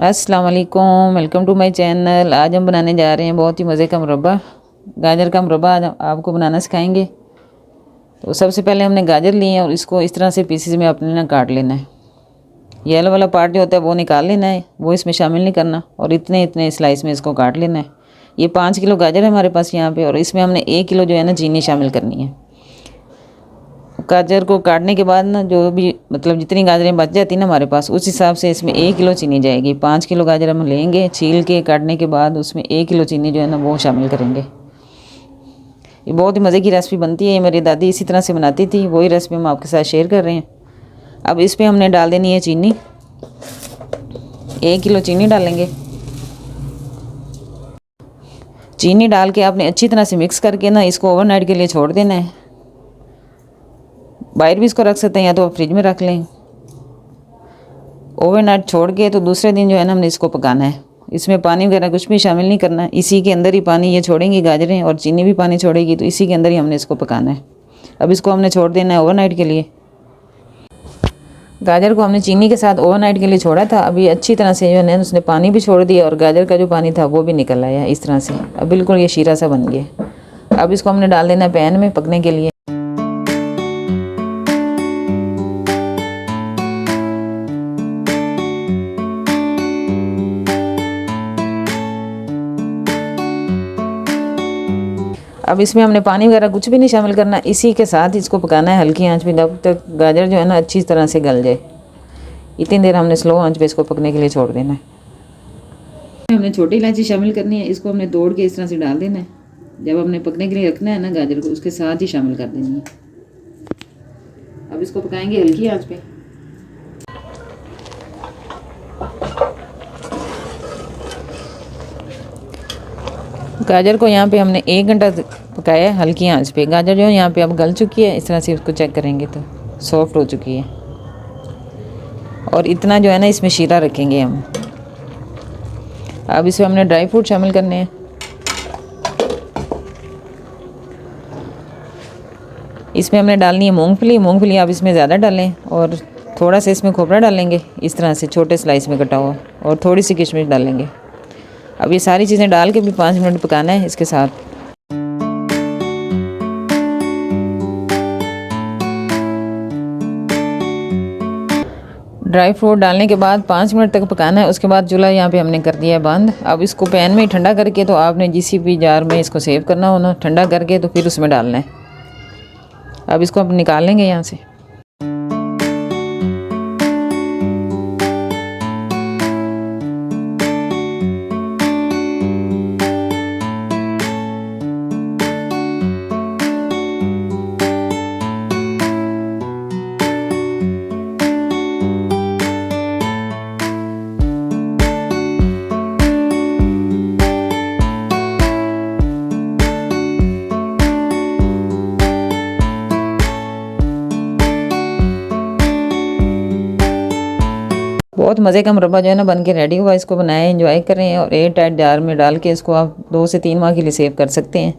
अस्सलाम वालेकुम, welcome to my channel. आज हम बनाने जा रहे हैं बहुत ही मज़े का मुरब्बा, गाजर का मुरब्बा आज आपको बनाना सिखाएंगे। तो सबसे पहले हमने गाजर लिए हैं और इसको इस तरह से पीसेस में अपने ना काट लेना है। येलो वाला पार्ट जो होता है वो निकाल लेना है, वो इसमें शामिल नहीं करना और इतने इतने स्लाइस में इसको काट लेना है। ये 5 किलो गाजर है हमारे पास यहाँ पे और इसमें हमने 1 किलो जो है ना चीनी शामिल करनी है। गाजर को काटने के बाद ना जो भी मतलब जितनी गाजरें बच जाती ना हमारे पास, उस हिसाब से इसमें 1 किलो चीनी जाएगी। 5 किलो गाजर हम लेंगे, छील के काटने के बाद उसमें 1 किलो चीनी जो है ना वो शामिल करेंगे। ये बहुत ही मज़े की रेसिपी बनती है, मेरी दादी इसी तरह से बनाती थी, वही रेसिपी हम आपके साथ शेयर कर रहे हैं। अब इस पर हमने डाल देनी है चीनी, 1 किलो चीनी डालेंगे। चीनी डाल के आपने अच्छी तरह से मिक्स करके ना इसको ओवरनाइट के लिए छोड़ देना है। बाहर भी इसको रख सकते हैं या तो आप फ्रिज में रख लें। ओवरनाइट छोड़ के तो दूसरे दिन जो है ना हमने इसको पकाना है। इसमें पानी वगैरह कुछ भी शामिल नहीं करना है, इसी के अंदर ही पानी ये छोड़ेंगी गाजरें और चीनी भी पानी छोड़ेगी, तो इसी के अंदर ही हमने इसको पकाना है। अब इसको हमने छोड़ देना है ओवरनाइट के लिए। गाजर को हमने चीनी के साथ ओवरनाइट के लिए छोड़ा था। अभी अच्छी तरह से जो है ना उसने पानी भी छोड़ दिया और गाजर का जो पानी था वो भी निकल आया इस तरह से। अब बिल्कुल ये शीरा सा बन गया। अब इसको हमने डाल देना है पैन में पकने के लिए। अब इसमें हमने पानी वगैरह कुछ भी नहीं शामिल करना, इसी के साथ इसको पकाना है हल्की आंच पे जब तक गाजर जो है ना अच्छी तरह से गल जाए। इतनी देर हमने स्लो आंच पे इसको पकने के लिए छोड़ देना है। हमने छोटी इलायची शामिल करनी है, इसको हमने तोड़ के इस तरह से डाल देना है। जब हमने पकने के लिए रखना है ना गाजर को, उसके साथ ही शामिल कर देनी है। अब इसको पकाएंगे हल्की आंच पे। गाजर को यहाँ पे हमने 1 घंटा पकाया है हल्की आंच पे। गाजर जो है यहाँ पे अब गल चुकी है, इस तरह से उसको चेक करेंगे तो सॉफ्ट हो चुकी है। और इतना जो है ना इसमें शीरा रखेंगे हम। अब इसमें हमने ड्राई फ्रूट शामिल करने हैं। इसमें हमने डालनी है मूंगफली। मूंगफली आप इसमें ज़्यादा डालें और थोड़ा सा इसमें खोपरा डालेंगे इस तरह से छोटे स्लाइस में कटा हुआ, और थोड़ी सी किशमिश डालेंगे। अब ये सारी चीज़ें डाल के भी 5 मिनट पकाना है इसके साथ। ड्राई फ्रूट डालने के बाद 5 मिनट तक पकाना है। उसके बाद चूल्हा यहाँ पे हमने कर दिया है बंद। अब इसको पैन में ठंडा करके, तो आपने जिस भी जार में इसको सेव करना हो ना, ठंडा करके तो फिर उसमें डालना है। अब इसको अब निकाल लेंगे यहाँ से। बहुत मज़े का मुरब्बा जो है ना बन के रेडी हुआ। इसको बनाएं, एंजॉय करें और एयर टाइट जार में डाल के इसको आप 2 से 3 माह के लिए सेव कर सकते हैं।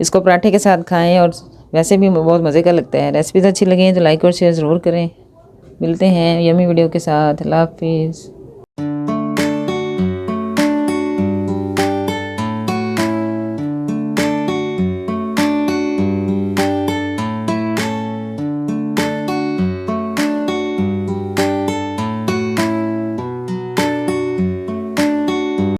इसको पराठे के साथ खाएं और वैसे भी बहुत मज़े का लगता है। रेसिपीज़ अच्छी लगी तो लाइक और शेयर ज़रूर करें। मिलते हैं यमी वीडियो के साथ। अल्लाह हाफिज़।